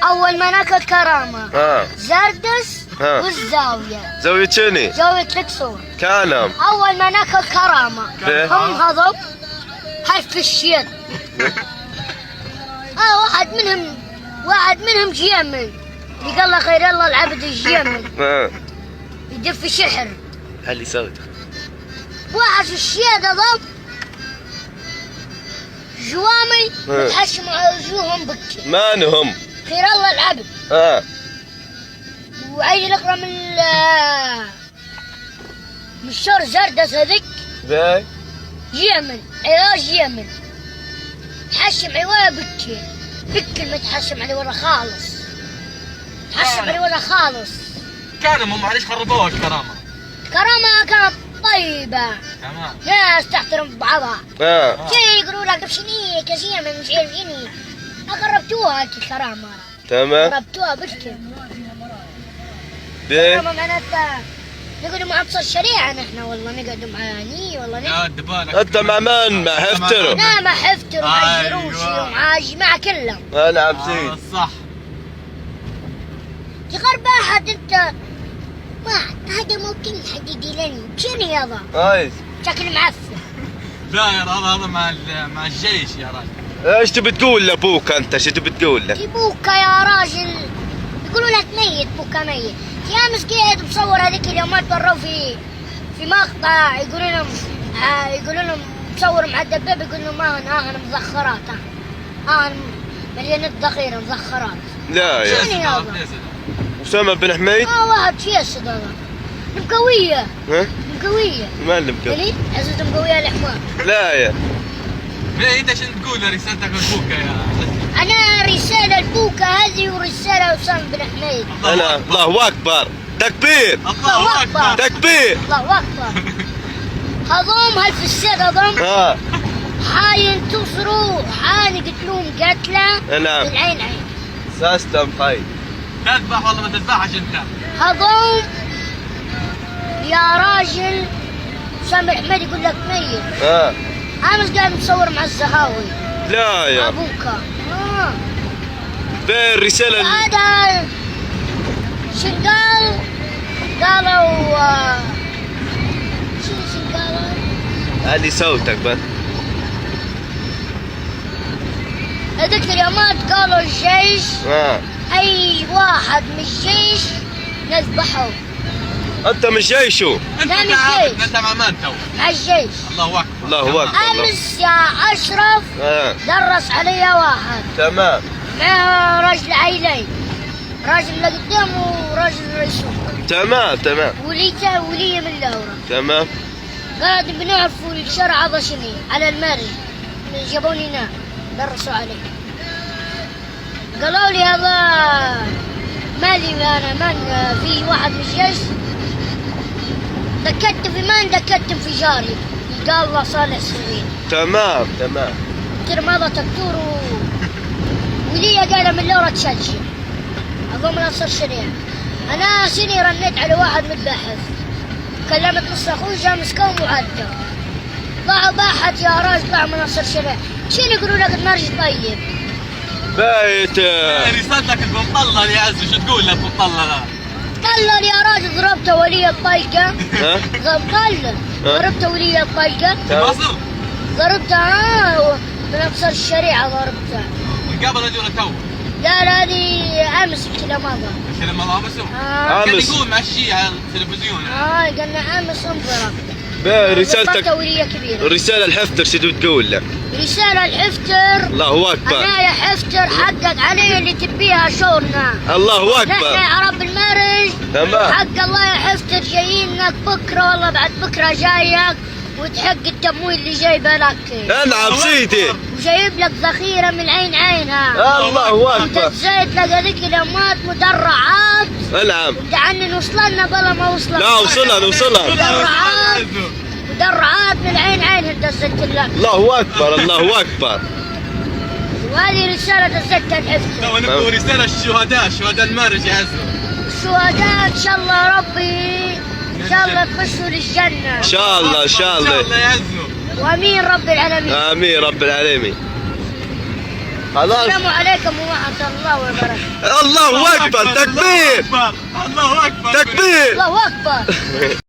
اول ما ناكل كرامه ها زردس ها. والزاويه زاوية شني؟ زاويه الكسور. كانم اول ما ناكل كرامه إيه. هم هضب حلف الشيد. واحد منهم جيمن قال له خير الله العبد الجيمن ها يدف شحر. اللي سوته واحد في الشيد ضب جوامي إيه. متحشم على وجوههم بكي. مانهم؟ خير الله العبد. ها وعيني الاخرى من شهر زردس هذيك باي يمن علاج يمن تحشم عواه بكي متحشم عليه ورا خالص. تحشم عليه ورا خالص. كانوا معليش خربوها الكرامه. كرامة كانت طيبة تمام. ناس تحترم بعضها. ها شي يقولوا لك بشنيك يا زيمن مش عارفيني. قربتوها هيك الكرامة. تمام قربتوها بكي. باي كرامة معناتها نقعدوا مع أبصر الشريعة نحن والله نقعدوا معاني والله يا دبالك انت مع من؟ مع حفتر؟ لا مع حفتر ومع أيوة. الجروشي ومع جماعة كلهم. نعم سيد صح. تغرب أحد أنت ما هذا ممكن حديدي لني شنو يابا ايش؟ شكل معفن. لا يا راجل هذا مع الجيش يا راجل. ايش تبي تقول لابوك انت؟ ايش تبي تقول له؟ بوكا يا راجل يقولوا لك ميت بوكا ميت. يا مسكين مصور هذيك اليومات وروا في مقطع يقولوا لهم مصور مع الدبابة يقول لهم ها انا مزخرات ها مليانة ذخيرة مزخرات. لا يا شنو يابا؟ أسامة بن حميد؟ واحد فيصل هذا مقوية ها؟ مقوية. ما اللي مكوي؟ ليه؟ عزوزة مقوية الحمار. لا يا ليه انت شنو تقول رسالتك لابوك يا أنا رسالة البوكا هذه ورسالة أسامة بن حميد. أنا الله أكبر تكبير الله اكبر. تكبير الله أكبر. هضم هل في السد هضم ها حينتصروا حنقتلوهم قتلة نعم العين عين. ساستم خاي تذبح والله ما تذبحش انت. هضم يا راجل أسامة بن حميد يقول لك ميت. ها أمس قاعد مصور مع الزهاوي لا يا أبوكا. بين الرسالة هذا شو قال؟ قالوا شو قالوا؟ علي صوتك بس. هذيك اليومات قالوا الجيش ها أي واحد من الجيش نذبحه. أنت من جيشه؟ انت لا، مش عارف جيش. انت مع من تو؟ مع الجيش. الله اكبر. الله أكبر أمس يا أشرف ها درس علي واحد تمام مع راجل عيلين راجل اللي قدامه وراجل رئيسه تمام ولية من الأورا. تمام قاعد بنعرفوا الشرع هذا شنو على المرج جابوني هنا درسوا علي. قالوا لي هذا مالي انا من في واحد من الجيش دكت في من دكت في جاري قال الله صالح سوين. تمام قلت لهم هذا دكتور ولية قاعدة من الأورا تشجع أظن نصر الشريعة. أنا سني رنيت على واحد متباحث كلمت نص أخوي جا مسكوم وعدى ضاعوا باحث يا راجل ضاعوا من نصر الشريعة. شنو يقولوا لك المرج طيب؟ بايت رسالتك المطلل يا عزو شو تقول لك مطلل؟ طلل يا راجل ضربته ولي الطلقة. ها طلل ضربته ولي الطلقة. مصر؟ ضربته من نصر الشريعة ضربته. من قبل ولا تو؟ لا هذه أمس الكلام هذا. الكلام الله امس كان أمس. يقول مع الشيعة على التلفزيون. قلنا أمس انضرب. رسالتك ضربته ولية كبيرة. الرسالة الحفتر شو تبي تقول له؟ رسالة الحفتر. الله أكبر أنا يا حفتر حقق علي اللي تبيها شورنا. الله نحن أكبر يا عرب المرج تمام حق الله يا حفتر جايينك بكرة والله بعد بكرة جايك وتحق التمويل اللي جايبه لك انعم سيدي وجايب لك ذخيرة من عين عينها. الله انت أكبر تزايد لك هذيك اليومات مدرعات انعم ودعني نوصلنا بلا ما وصلنا. لا وصلها مدرعات من عين دزت لك. الله أكبر وهذه رسالة دزتها الحفتر. تو نبغى رسالة الشهداء شهداء المرج يا عزو. الشهداء ان شاء الله ربي ان شاء الله تخشوا للجنة إن شاء الله ان شاء الله يا عزو. وامين رب العالمين. آمين رب العالمين خلاص. السلام عليكم ورحمة الله وبركاته. الله اكبر، تكبير الله اكبر تكبير. الله أكبر.